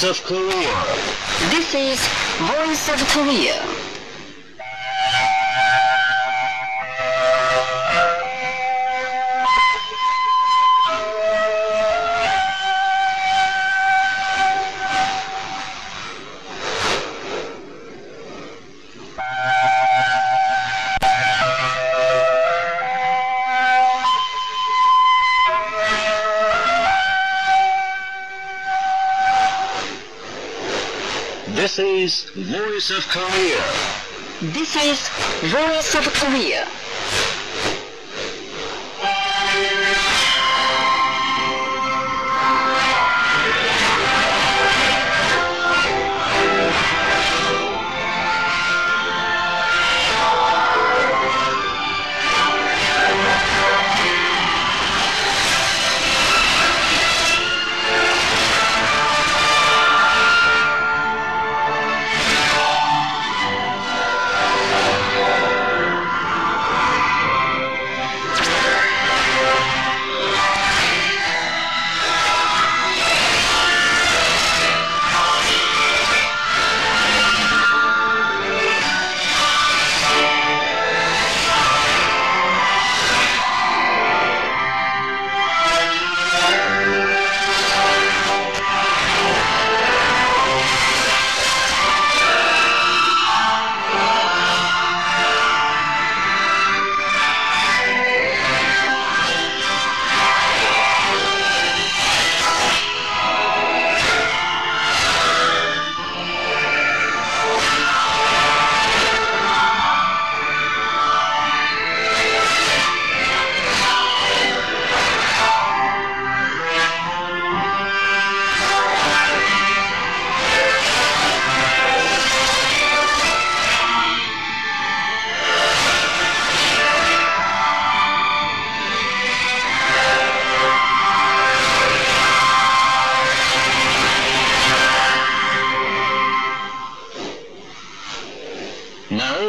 Voice of Korea. This is Voice of Korea. This is Voice of Korea. This is Voice of Korea.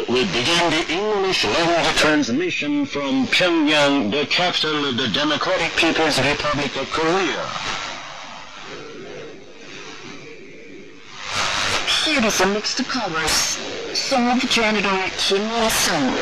We begin the English language transmission from Pyongyang, the capital of the Democratic People's Republic of Korea. Here is a mixed chorus, song of General Kim Il-sung.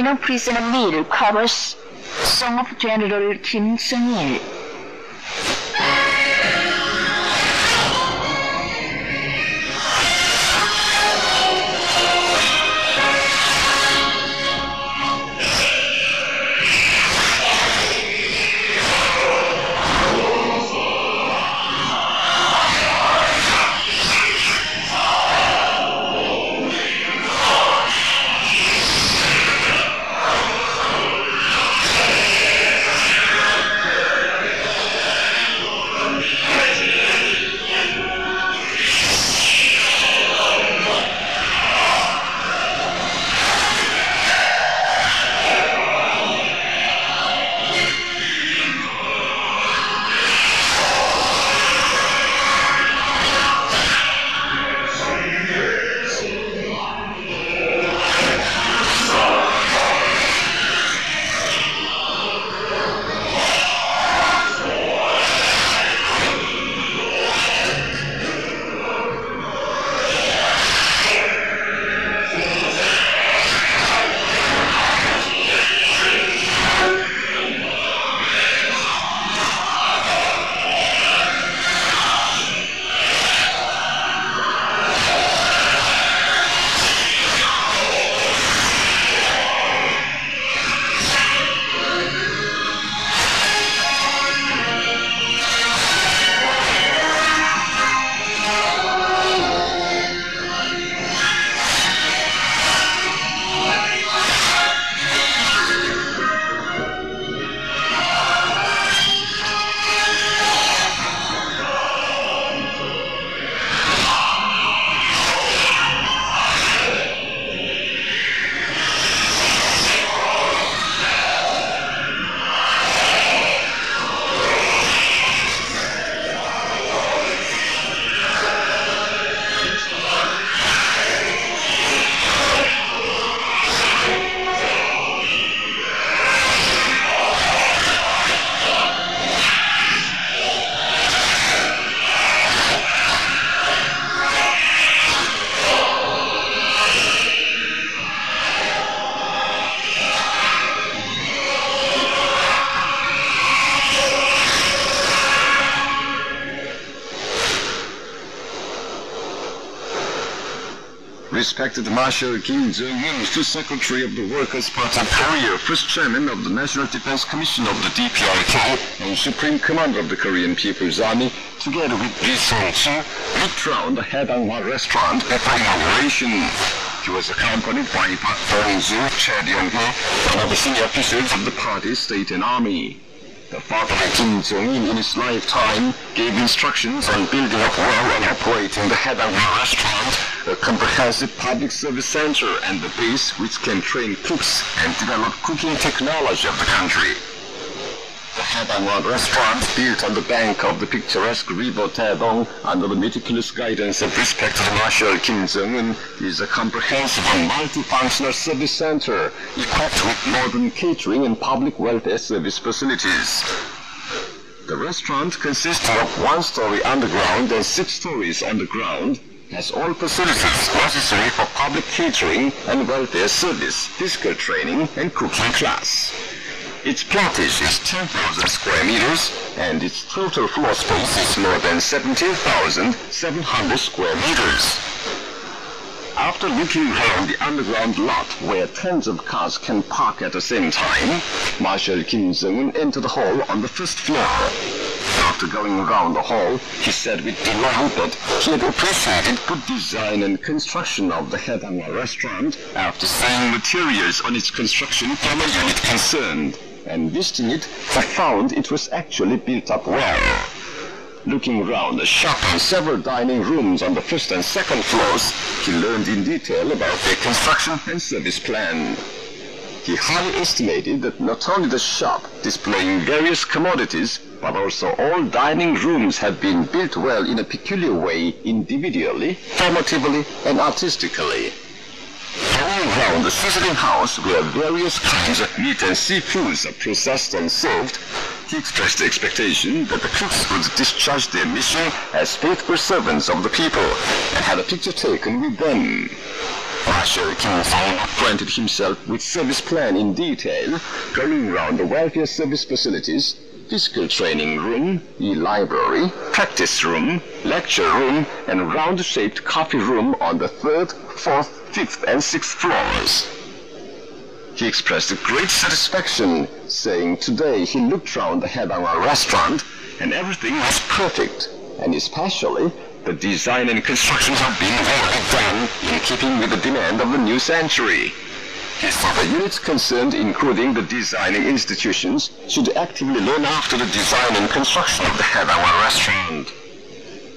prominent prisoner meal covers Song of General Kim Jong-Il. Respected Marshal Kim Jong-un, First Secretary of the Workers' Party of Korea, First Chairman of the National Defense Commission of the DPRK, and Supreme Commander of the Korean People's Army, together with Lee Sung-chi, looked round the Haedangwa restaurant before inauguration. He was accompanied by Park Dong-ju, Chae Ryong-hee, and other senior officials of the party, state and army. The father Kim Jong-il in his lifetime gave instructions on building up well and operating the Haedangwa restaurant, a comprehensive public service center and the base which can train cooks and develop cooking technology of the country. The Haedangwa restaurant, built on the bank of the picturesque river Taedong under the meticulous guidance of respected Marshal Kim Jong-un, is a comprehensive and multifunctional service center equipped with modern catering and public welfare service facilities. The restaurant, consisting of 1 story underground and 6 stories underground, has all facilities necessary for public catering and welfare service, physical training, and cooking class. Its plottage is 10,000 square meters, and its total floor space is more than 17,700 square meters. After looking around the underground lot where tens of cars can park at the same time, Marshal Kim Jong-un entered the hall on the first floor. After going around the hall, he said with delight that he had appreciated good design and construction of the Haedangwa restaurant after seeing materials on its construction from a unit concerned, and visiting it, he found it was actually built up well. Looking around the shop and several dining rooms on the first and second floors, he learned in detail about their construction and service plan. He highly estimated that not only the shop displaying various commodities, but also all dining rooms had been built well in a peculiar way, individually, formatively, and artistically. Going around the sizzling house where various kinds of meat and seafoods are processed and served, he expressed the expectation that the cooks would discharge their mission as faithful servants of the people and had a picture taken with them. Marshal Kim Jong-un acquainted himself with service plan in detail, going round the welfare service facilities, physical training room, e-library, practice room, lecture room, and round-shaped coffee room on the 3rd, 4th, 5th, and 6th floors. He expressed great satisfaction, saying today he looked round the Hedangwa restaurant and everything was perfect, and especially the design and construction have been well done in keeping with the demand of the new century. He said the units concerned, including the designing institutions, should actively look after the design and construction of the Hedangwa restaurant.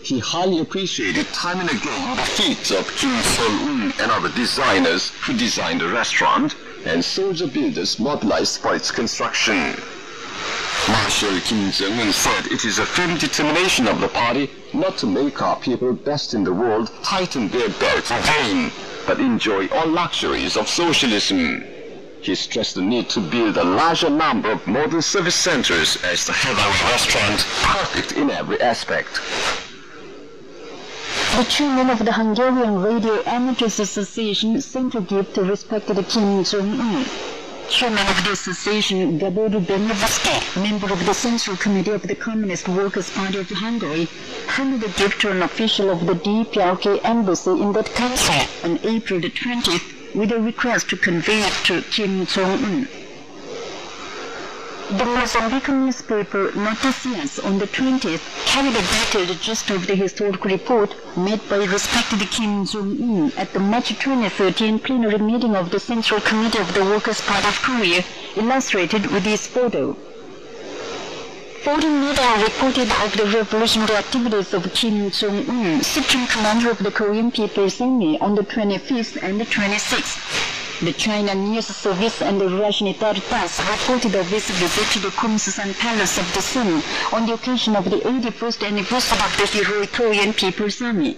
He highly appreciated time and again the feats of Kim Sol-un and other designers who designed the restaurant and soldier builders mobilized for its construction. Marshal Kim Jong-un said it is a firm determination of the party not to make our people best in the world tighten their belts in vain, but enjoy all luxuries of socialism. He stressed the need to build a larger number of modern service centers as the Hedangwa restaurant perfect in every aspect. The chairman of the Hungarian Radio Amateurs Association sent a gift to respected Kim Jong-un. Chairman of the association, Gabor Benevsky, member of the Central Committee of the Communist Workers' Party of Hungary, handed the gift to an official of the DPRK embassy in that country on April the 20th with a request to convey it to Kim Jong-un. The Mozambican newspaper Noticias on the 20th carried a detailed gist of the historic report made by respected Kim Jong-un at the March 2013 plenary meeting of the Central Committee of the Workers' Party of Korea, illustrated with this photo. Foreign media reported of the revolutionary activities of Kim Jong-un, Supreme Commander of the Korean People's Army, on the 25th and the 26th. The China News Service and the Russian Editorials reported of his visit to the Kumsusan Palace of the Sun on the occasion of the 81st anniversary of the heroic Korean People's Army.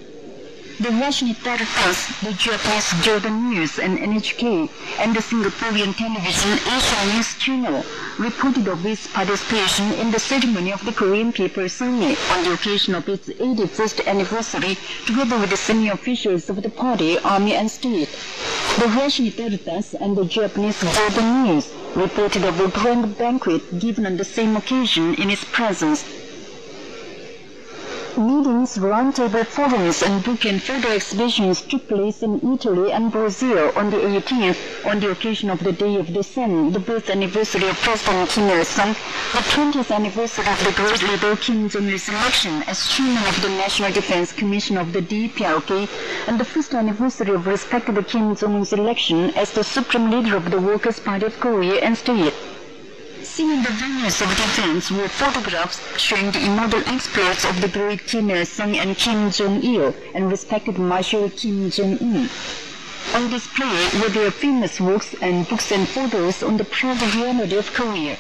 The Russian Editorials, the Japanese Jordan News and NHK, and the Singaporean television Asia News Channel reported of his participation in the ceremony of the Korean People's Army on the occasion of its 81st anniversary, together with the senior officials of the party, army and state. The Russian Editorials and the Japanese Jordan News reported of a grand banquet given on the same occasion in his presence. Meetings, roundtable forums, and book and photo exhibitions took place in Italy and Brazil on the 18th, on the occasion of the Day of the Sun, the birth anniversary of President Kim Il-sung, the 20th anniversary of the great leader Kim Jong-il's election as chairman of the National Defense Commission of the DPRK, and the first anniversary of respected Kim Jong-un's election as the supreme leader of the Workers' Party of Korea and state. Seen in the venues of the events were photographs showing the immortal exploits of the great Kim Il-sung and Kim Jong-il and respected Marshal Kim Jong-un. On display were their famous works and books and photos on the proud reality of Korea.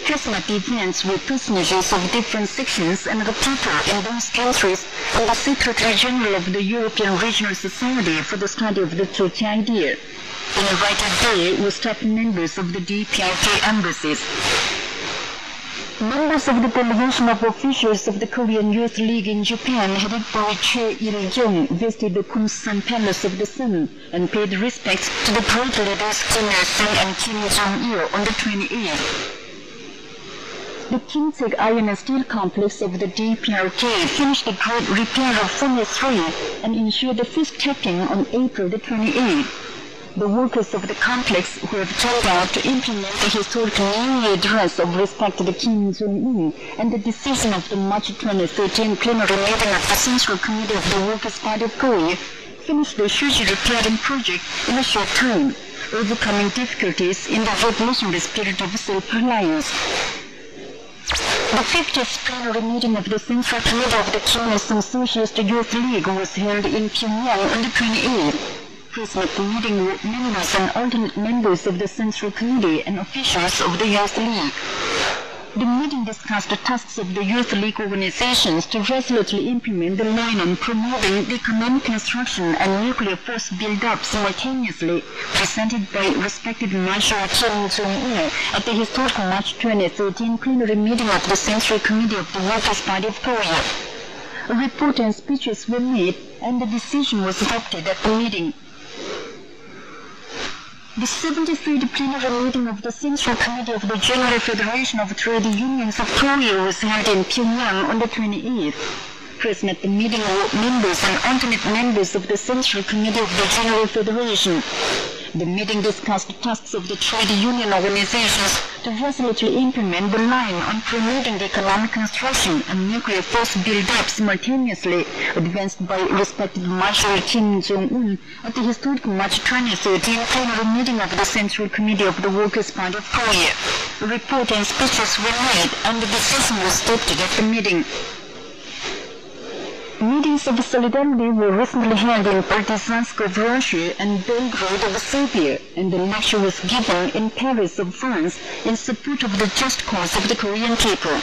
Present at the events were personages of different sections and the people in those countries and the Secretary General of the European Regional Society for the Study of the Turkey Idea. Invited there were staff members of the DPRK embassies. Members of the delegation of officials of the Korean Youth League in Japan, headed by Chair Il-jung, visited the Kumsan Palace of the Sun and paid respects to the great leaders Kim Il-sung and Kim Jong-il on the 28th. The Kinseg Iron and Steel Complex of the DPRK finished the great repair of Furnace 3 and ensured the first tapping on April the 28th. The workers of the complex who have turned out to implement the historic New Year address of respected Kim Jong-un and the decision of the March 2013 plenary meeting of the Central Committee of the Workers' Party of Korea finished the huge repairing project in a short time, overcoming difficulties in the revolutionary spirit of self-reliance. The 50th plenary meeting of the Central Committee of the Kim Il-sung Socialist Youth League was held in Pyongyang on the 28th. Present at the meeting were members and alternate members of the Central Committee and officials of the Youth League. The meeting discussed the tasks of the Youth League organizations to resolutely implement the line on promoting the economic construction and nuclear force build-up simultaneously, presented by respected Marshal Kim Jong-il at the historic March 2013 plenary meeting of the Central Committee of the Workers' Party of Korea. A report and speeches were made, and the decision was adopted at the meeting. The 73rd plenary meeting of the Central Committee of the General Federation of Trade Unions of Korea was held in Pyongyang on the 28th. Present at the meeting were members and alternate members of the Central Committee of the General Federation. The meeting discussed the tasks of the trade union organizations to resolutely implement the line on promoting the economic construction and nuclear force build-up simultaneously advanced by respected Marshal Kim Jong-un at the historic March 2013 plenary meeting of the Central Committee of the Workers' Party of Korea. A report and speeches were made and the decision was adopted at the meeting. Meetings of solidarity were recently held in Partizansk of Russia and Belgrade of Serbia, and the lecture was given in Paris of France in support of the just cause of the Korean people.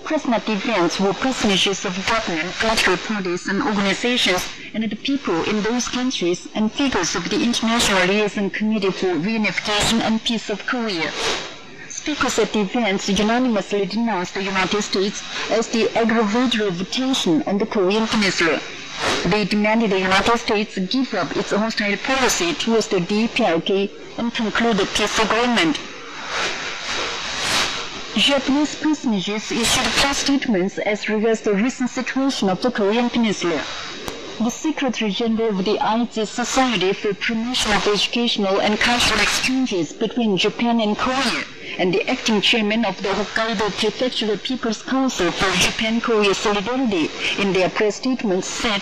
Present at the events were personages of government, political parties and organizations, and the people in those countries and figures of the International Liaison Committee for Reunification and Peace of Korea. Speakers at the events unanimously denounced the United States as the aggravator of tension on the Korean Peninsula. They demanded the United States give up its hostile policy towards the DPRK and conclude a peace agreement. Japanese personages issued press statements as regards the recent situation of the Korean Peninsula. The Secretary General of the AIDS Society for Promotion of Educational and Cultural Exchanges between Japan and Korea, and the acting chairman of the Hokkaido Prefectural People's Council for Japan-Korea Solidarity in their press statements said,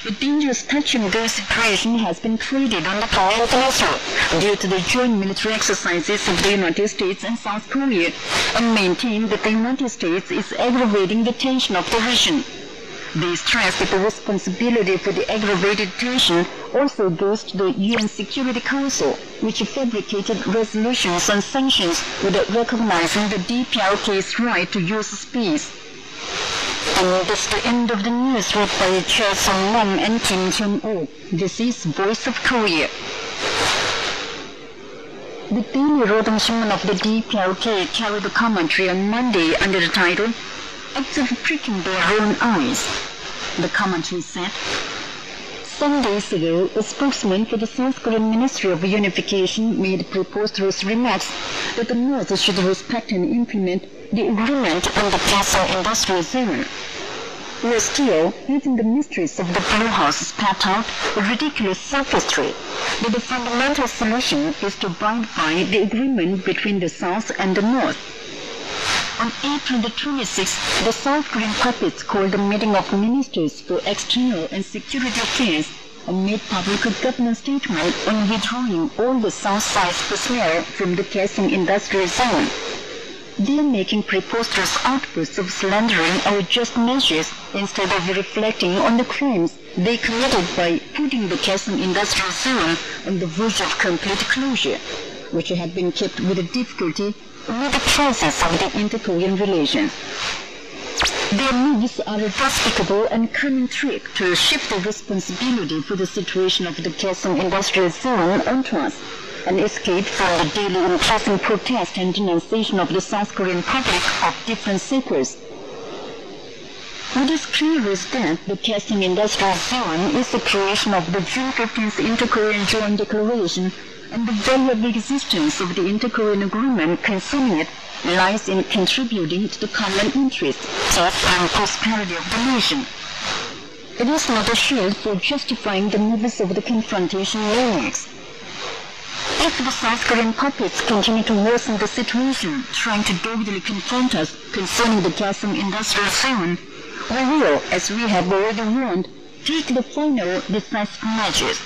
a dangerous touch-and-go situation has been created on the Korean Peninsula due to the joint military exercises of the United States and South Korea, and maintained that the United States is aggravating the tension of the region. They stressed that the responsibility for the aggravated tension also goes to the UN Security Council, which fabricated resolutions on sanctions without recognizing the DPRK's right to use space. And this is the end of the news read by Chair Song-nam and Kim Hyun-oh. This is Voice of Korea. The Daily Rodong Sinmun of the DPRK carried a commentary on Monday under the title, Acts of Pricking Their Own Eyes. The commentary said, some days ago, a spokesman for the South Korean Ministry of Unification made preposterous remarks that the North should respect and implement the agreement on the Kaesong Industrial Zone. Worse still, even the mistress of the Blue House spat out a ridiculous sophistry that the fundamental solution is to abide by the agreement between the South and the North. On April the 26th, the South Korean puppets called a meeting of ministers for external and security affairs and made public a government statement on withdrawing all the South side personnel from the Kaesong Industrial Zone. They are making preposterous outbursts of slandering our just measures instead of reflecting on the crimes they committed by putting the Kaesong Industrial Zone on the verge of complete closure, which had been kept with difficulty amid the crisis of the inter-Korean relations. Their moves are a despicable and cunning trick to shift the responsibility for the situation of the Kaesong Industrial Zone onto us, and escape from the daily increasing protest and denunciation of the South Korean public of different sectors. What is clear is that the Kaesong Industrial Zone is the creation of the June 15th Inter-Korean Joint Declaration, and the value of the existence of the Inter-Korean Agreement concerning it lies in contributing to the common interest, peace and prosperity of the nation. It is not a shield for justifying the moves of the confrontation maniacs. If the South Korean puppets continue to worsen the situation, trying to doggedly confront us concerning the Kaesong Industrial Zone, we will, as we have already warned, take the final decisive measures.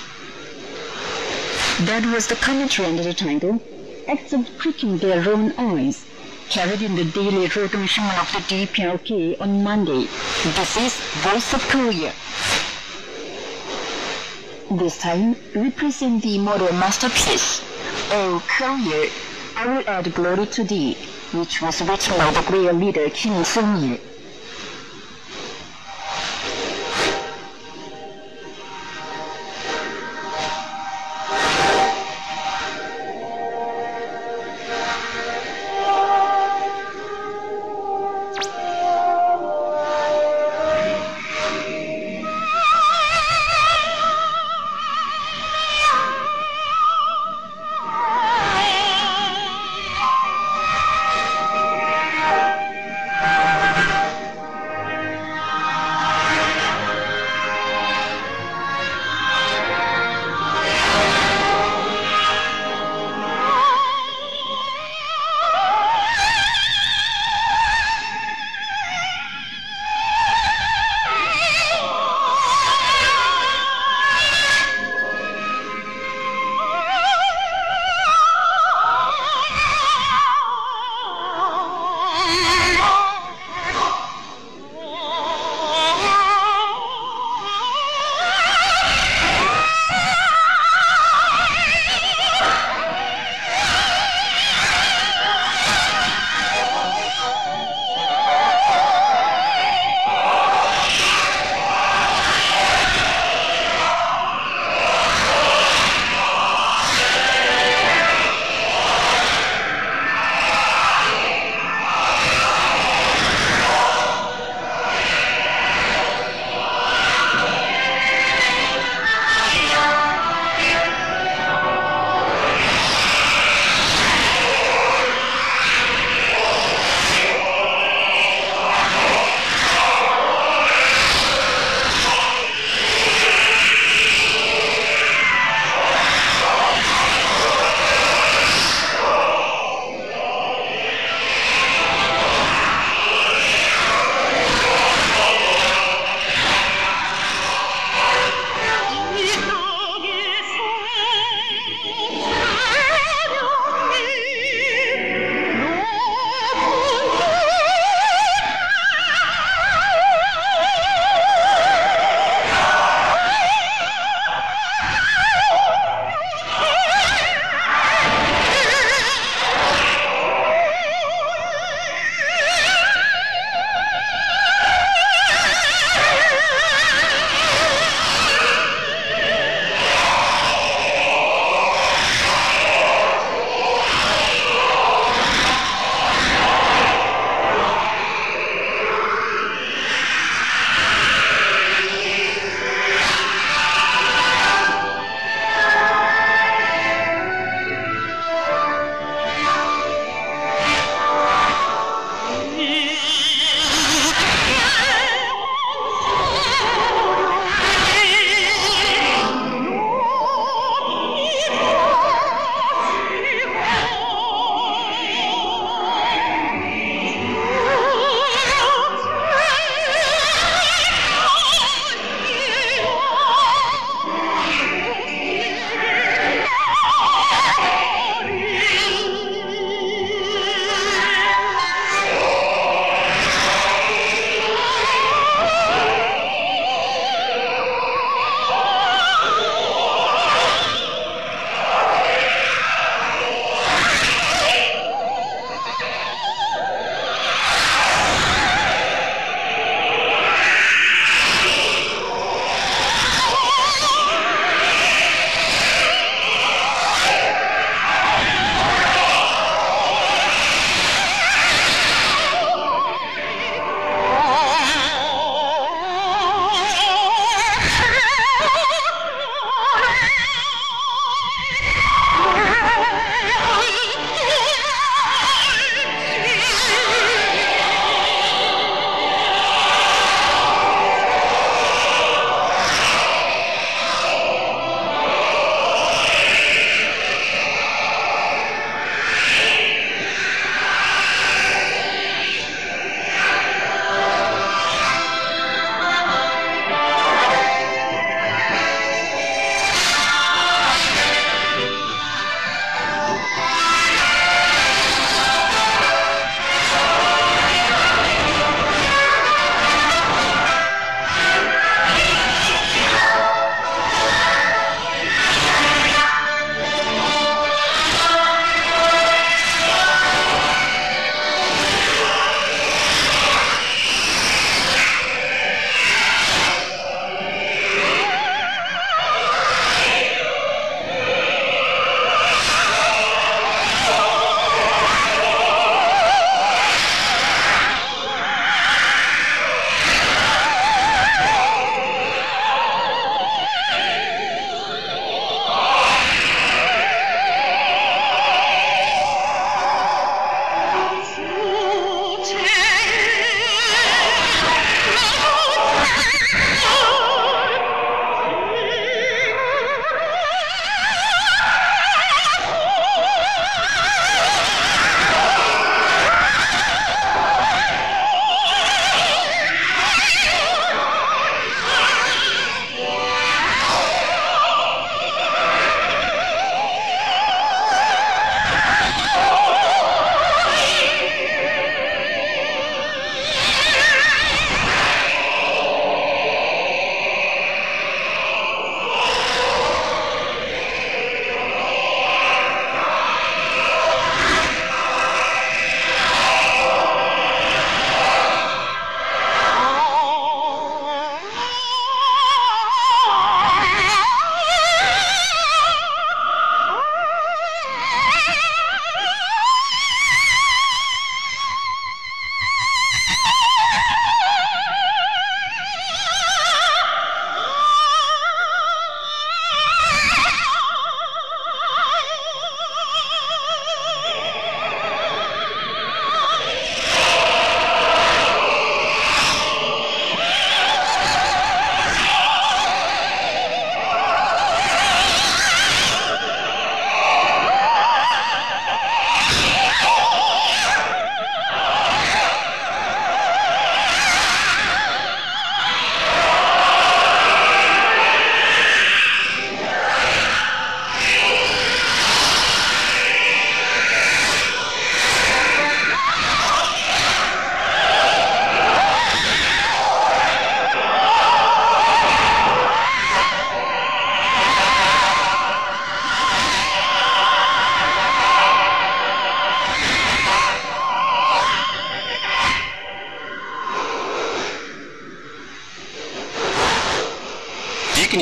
That was the commentary under the title, Acts of Pricking Their Own Eyes, carried in the Daily Rodong Sinmun of the DPRK on Monday. This is Voice of Korea. This time, we present the immortal masterpiece, O Korea, I Will Add Glory to Thee, which was written by the great leader Kim Jong-Il.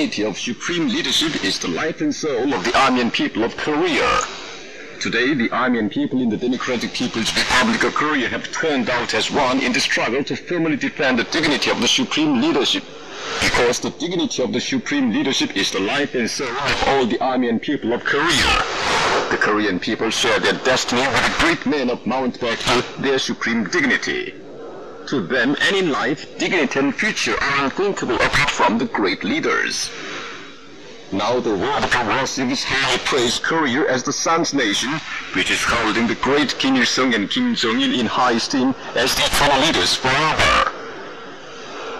dignity of supreme leadership is the life and soul of the army and people of Korea. Today, the army and people in the Democratic People's Republic of Korea have turned out as one in the struggle to firmly defend the dignity of the supreme leadership. Because the dignity of the supreme leadership is the life and soul of all the army and people of Korea. The Korean people share their destiny with the great men of Mountbatten, their supreme dignity. To them and in life, dignity and future are unthinkable apart from the great leaders. Now the world progressives highly praise Korea as the Sun's nation, which is holding the great Kim Il-sung and Kim Jong-Il in high esteem as the eternal leaders forever.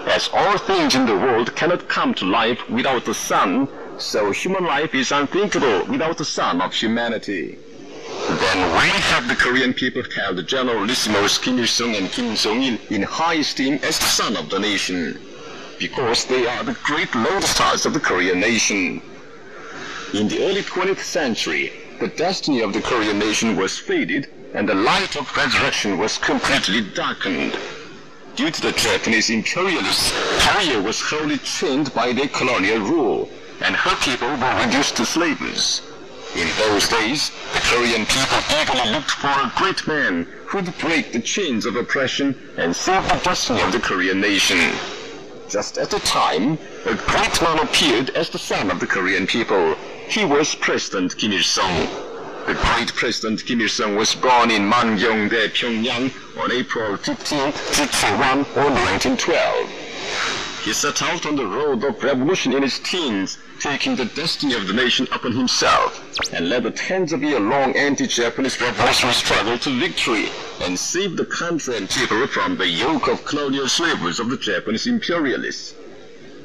As all things in the world cannot come to life without the sun, so human life is unthinkable without the son of humanity. Then why have the Korean people held the Generalissimos Kim Il-sung and Kim Jong-il in high esteem as the son of the nation? Because they are the great lodestars of the Korean nation. In the early 20th century, the destiny of the Korean nation was faded and the light of resurrection was completely darkened. Due to the Japanese imperialists, Korea was wholly chained by their colonial rule, and her people were reduced to slaves. In those days, the Korean people eagerly looked for a great man who would break the chains of oppression and save the destiny of the Korean nation. Just at the time, a great man appeared as the son of the Korean people. He was President Kim Il-sung. The great President Kim Il-sung was born in Mangyongdae, Pyongyang on April 15, 1912. He set out on the road of revolution in his teens, taking the destiny of the nation upon himself, and led a tens-of-year-long anti-Japanese revolutionary struggle to victory, and saved the country and people from the yoke of colonial slavery of the Japanese imperialists.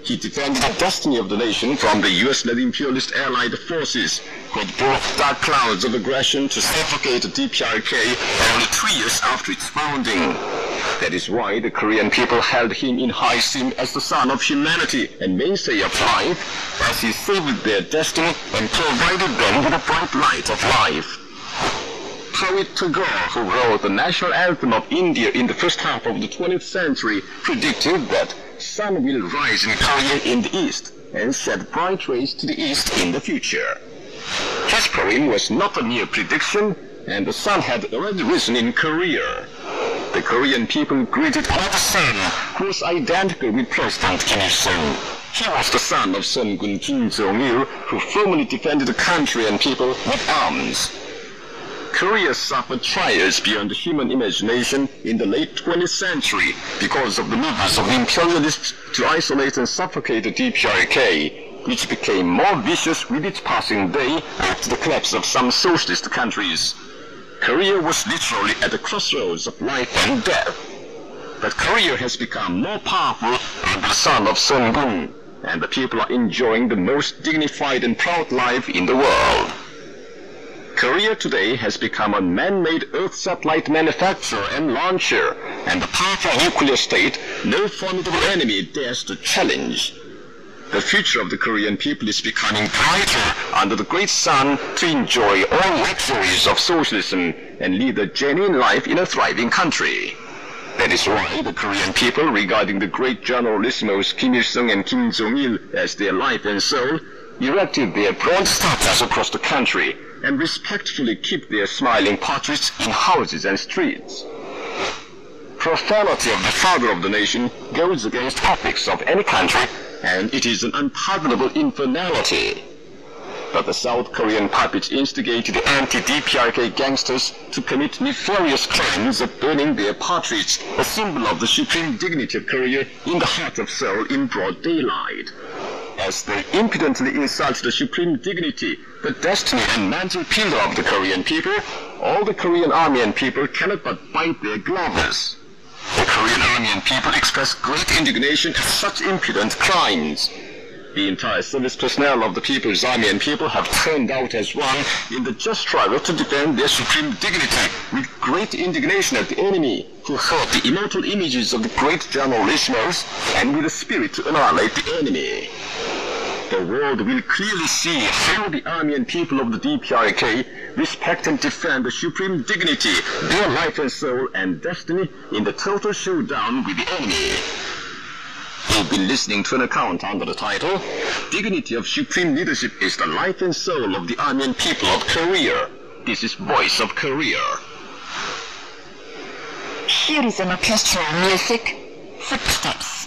He defended the destiny of the nation from the US-led imperialist allied forces, who had brought dark clouds of aggression to suffocate the DPRK only 2 years after its founding. That is why the Korean people held him in high esteem as the son of humanity and mainstay of life, as he saved their destiny and provided them with the bright light of life. Poet Tagore, who wrote the National Anthem of India in the first half of the 20th century, predicted that sun will rise in Korea in the east and shed bright rays to the east in the future. His poem was not a mere prediction, and the sun had already risen in Korea. The Korean people greeted the sun, who was identical with President Kim Il-sung. He was the son of Sun-gun Kim Jong-il, who firmly defended the country and people with arms. Korea suffered trials beyond the human imagination in the late 20th century because of the movements of the imperialists to isolate and suffocate the DPRK, which became more vicious with each passing day after the collapse of some socialist countries. Korea was literally at the crossroads of life and death. But Korea has become more powerful under the son of Sun-gun, and the people are enjoying the most dignified and proud life in the world. Korea today has become a man-made Earth satellite manufacturer and launcher, and a powerful nuclear state no formidable enemy dares to challenge. The future of the Korean people is becoming brighter under the great sun to enjoy all luxuries of socialism and lead a genuine life in a thriving country. That is why the Korean people, regarding the great Generalissimos Kim Il-sung and Kim Jong-il as their life and soul, erected their broad statues across the country and respectfully keep their smiling portraits in houses and streets. Profanity of the father of the nation goes against ethics of any country, and it is an unpardonable infernality. But the South Korean puppets instigated the anti-DPRK gangsters to commit nefarious crimes of burning their portraits, a symbol of the supreme dignity of Korea, in the heart of Seoul in broad daylight. As they impudently insult the supreme dignity, the destiny and mantle pillar of the Korean people, all the Korean army and people cannot but bite their gloves. The Korean army and people express great indignation at such impudent crimes. The entire service personnel of the People's Army and people have turned out as one in the just struggle to defend their supreme dignity, with great indignation at the enemy, who hurt the immortal images of the great Generalissimos, and with a spirit to annihilate the enemy. The world will clearly see how the army and people of the DPRK respect and defend the supreme dignity, their life and soul and destiny in the total showdown with the enemy. You've been listening to an account under the title, Dignity of Supreme Leadership is the Life and Soul of the Army and People of Korea. This is Voice of Korea. Here is an orchestral music, Footsteps.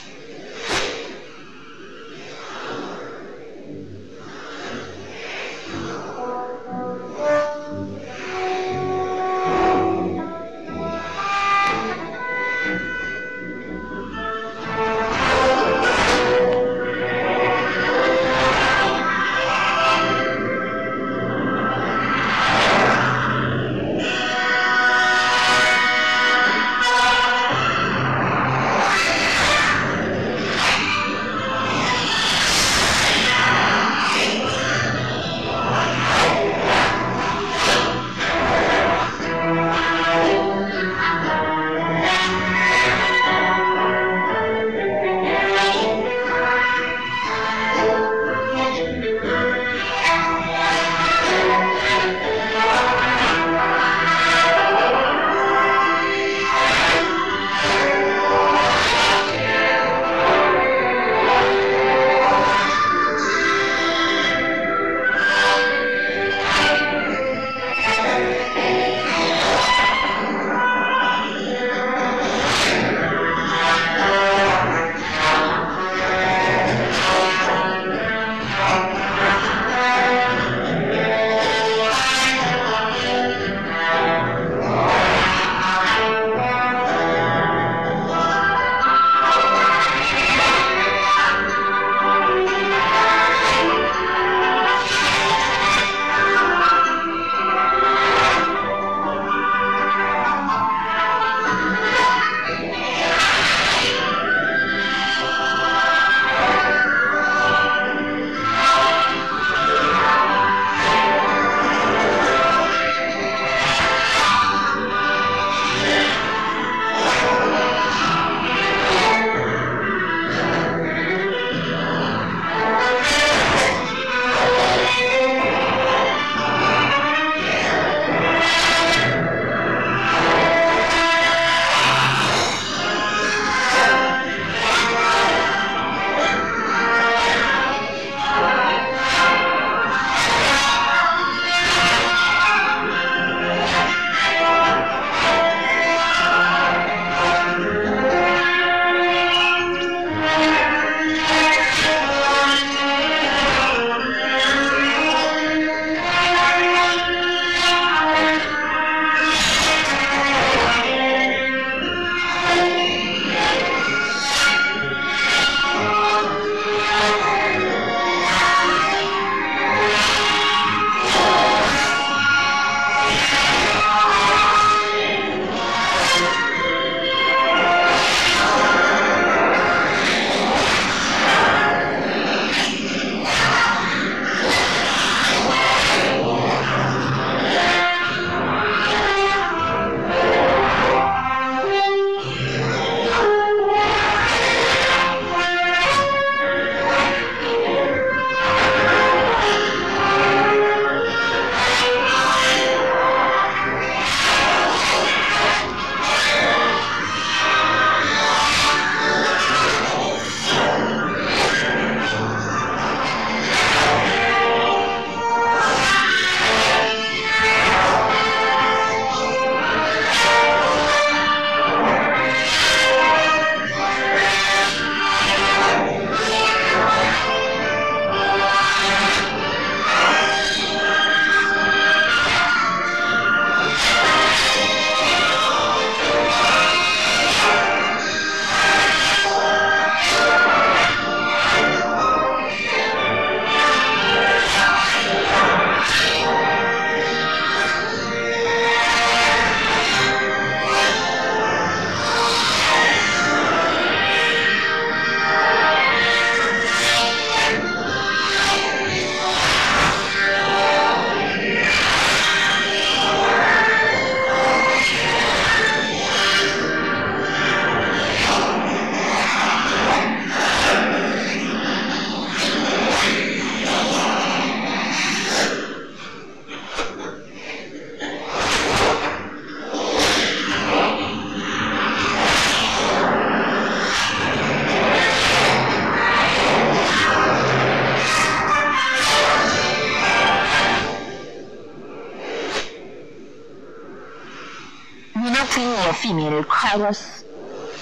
plenty of female chorus.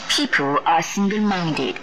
People are single-minded.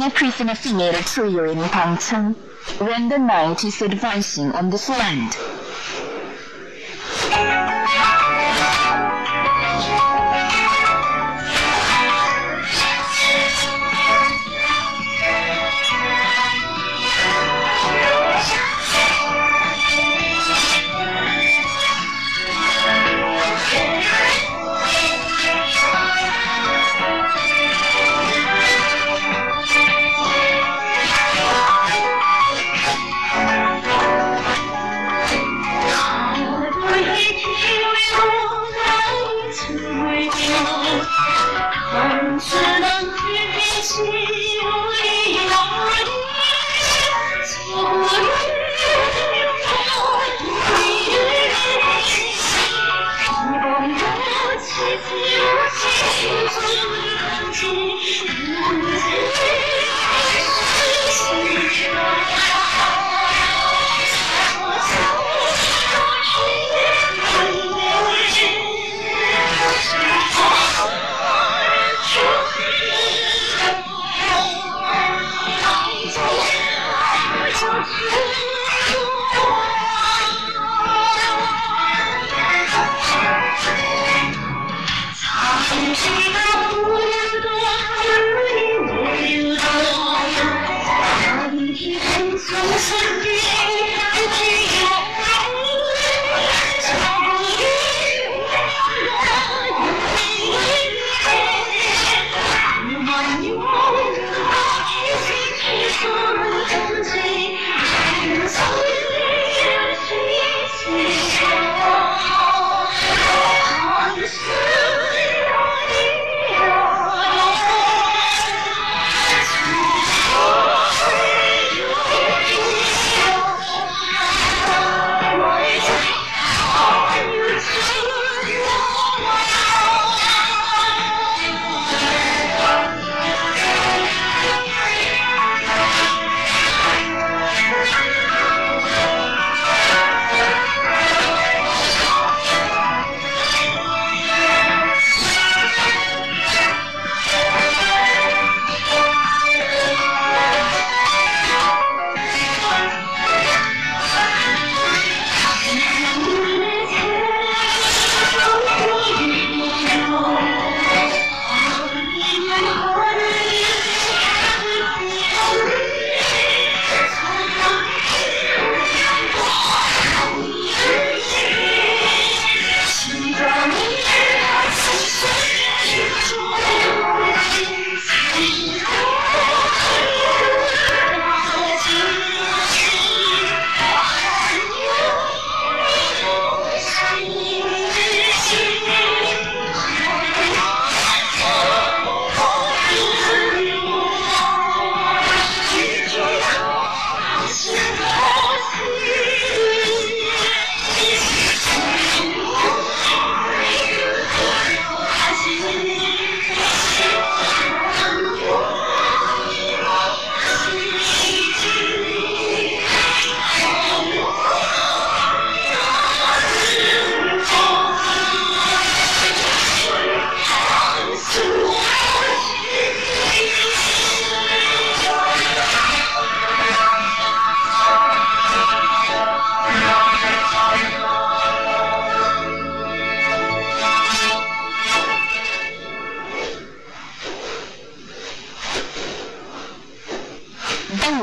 a prisoner female trio in Pangcheng when the night is advancing on this land.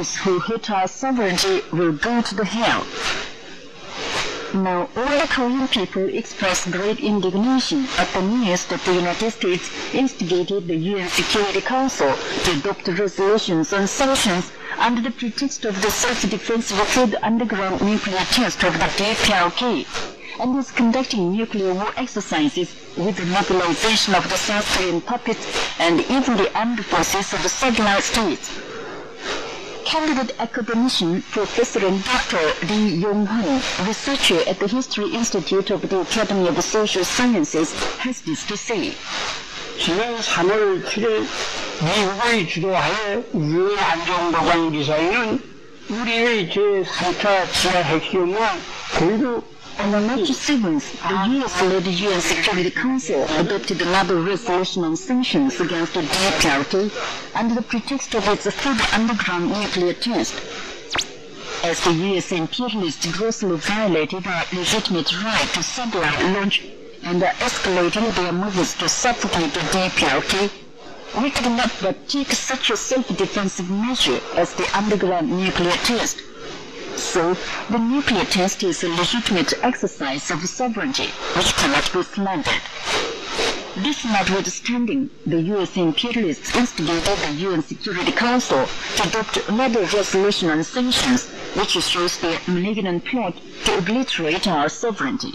Those who hate our sovereignty will go to the hell. Now, all the Korean people expressed great indignation at the news that the United States instigated the UN Security Council to adopt resolutions on sanctions under the pretext of the self-defense record underground nuclear test of the DPRK, and is conducting nuclear war exercises with the mobilization of the South Korean puppets and even the armed forces of the satellite states. Candidate academician Professor and Dr. Lee Jong-un, researcher at the History Institute of the Academy of Social Sciences, has this to say. 지난 3월 7일 미국의 주도하에 유엔 안전보관 기사에는 우리의 제3차 지하 핵시험과 거의도 On March 7th, the US-led UN Security Council adopted another resolution on sanctions against the DPRK under the pretext of its third underground nuclear test. As the US imperialists grossly violated our legitimate right to satellite launch and escalating their moves to suffocate the DPRK, we could not but take such a self-defensive measure as the underground nuclear test. So, the nuclear test is a legitimate exercise of sovereignty, which cannot be slandered. This notwithstanding, the US imperialists instigated the UN Security Council to adopt another resolution on sanctions, which shows their malignant plot to obliterate our sovereignty.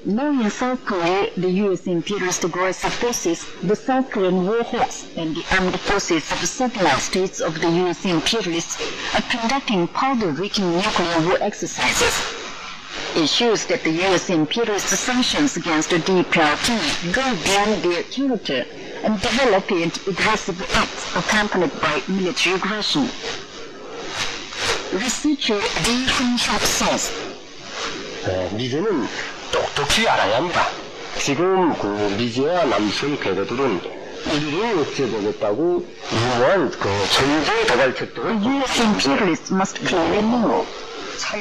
Now in South Korea, the US imperialist aggressive forces, the South Korean war hawks, and the armed forces of the satellite states of the US imperialists are conducting powder-leaking nuclear war exercises. It shows that the US imperialist sanctions against the DPRK go beyond their character and develop into aggressive acts accompanied by military aggression. Researcher Lee Hun-hyuk says, 미제는 똑똑히 알아야 합니다. 지금 그 미제와 남승 괴뢰들은 우리를 없애보겠다고 무모한 그 전쟁 도발책들을 the US imperialists must clearly know.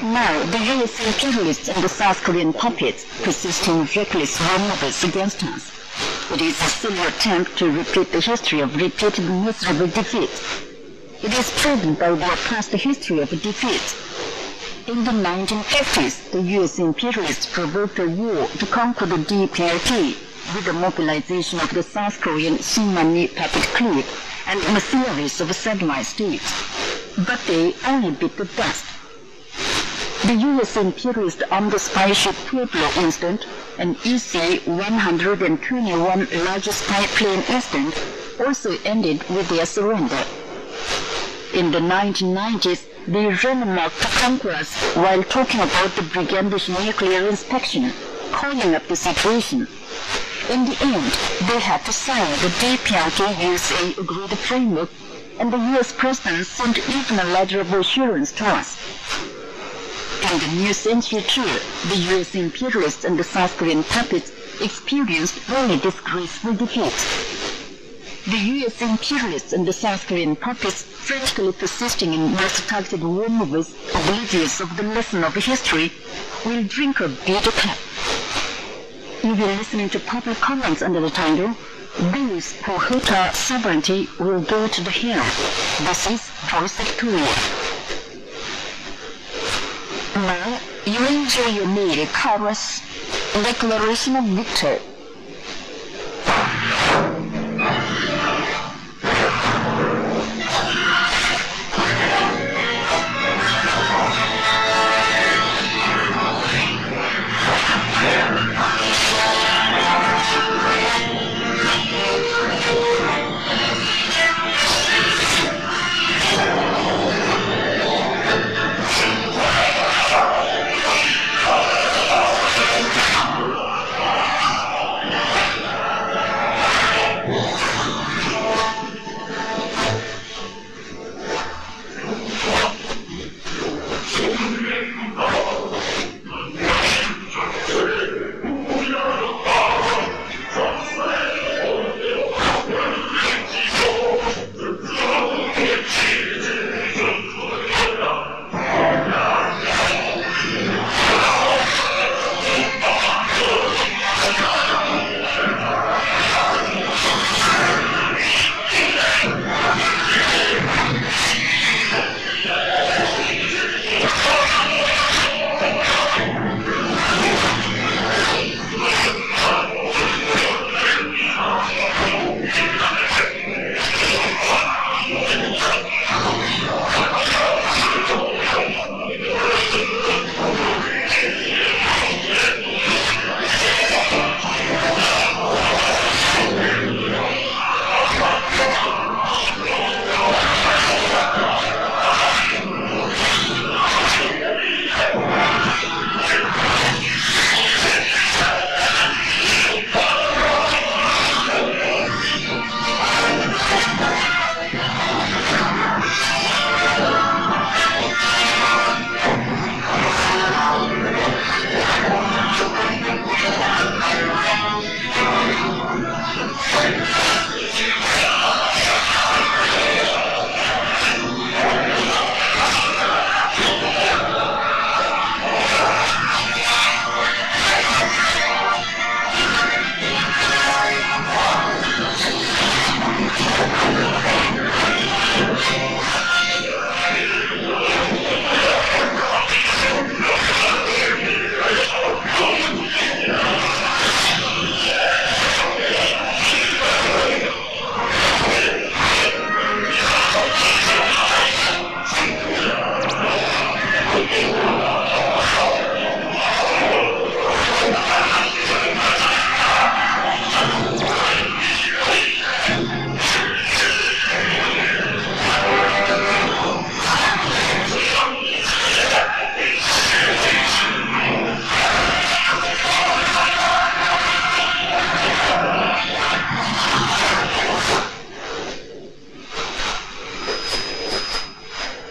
Now, the US imperialists and the South Korean puppets persist in reckless maneuvers against us. It is a silly attempt to repeat the history of repeated miserable defeats. It is proven by their past history of defeats. In the 1950s, the US imperialists provoked a war to conquer the DPRK with the mobilization of the South Korean Shinmanmi puppet clique and mercenaries of satellite states. But they only bit the dust. The US imperialist armed spy ship Pueblo incident and EC-121 large spy plane incident also ended with their surrender. In the 1990s, they ran amok to conquer us while talking about the brigandish nuclear inspection, calling up the situation. In the end, they had to sign the DPRK-USA agreed framework, and the US president sent even a letter of assurance to us. In the new century too, the US imperialists and the South Korean puppets experienced only disgraceful defeats. The US imperialists and the South Korean puppets, frantically persisting in most targeted war moves, oblivious of the lesson of history, will drink a bitter cup. You will listen to public comments under the title, "Those who hurt our sovereignty will go to the hell." This is Voice of Korea. Now, you enjoy your meal, chorus, Declaration of Victory.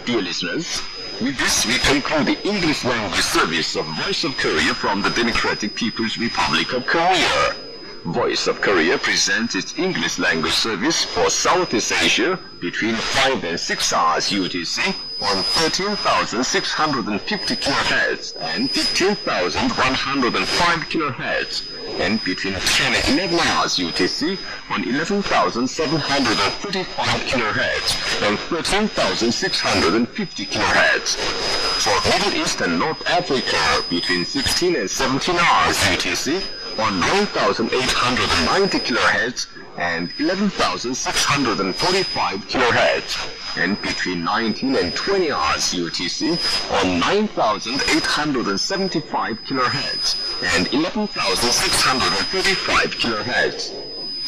Dear listeners, with this we conclude the English language service of Voice of Korea from the Democratic People's Republic of Korea. Voice of Korea presents its English language service for Southeast Asia between 5 and 6 hours UTC on 13,650 kHz and 15,105 kHz, and between 10 and 11 hours UTC on 11,735 kHz and 13,650 kHz. For Middle East and North Africa between 16 and 17 hours UTC on 9,890 kHz and 11,645 kHz, and between 19 and 20 hours UTC on 9,875 kHz and 11,635 kHz.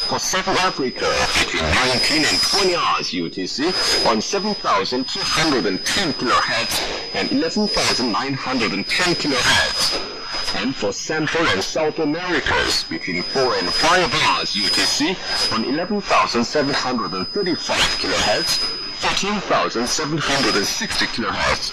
For South Africa, between 19 and 20 hours UTC on 7,210 kHz and 11,910 kHz. And for Central and South Americas, between 4 and 5 hours UTC on 11,735 kHz, 13,760 kHz,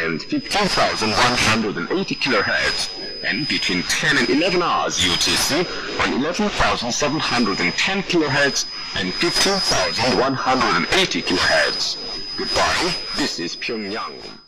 and 15,180 kHz, and between 10 and 11 hours UTC on 11,710 kHz and 15,180 kHz. Goodbye, this is Pyongyang.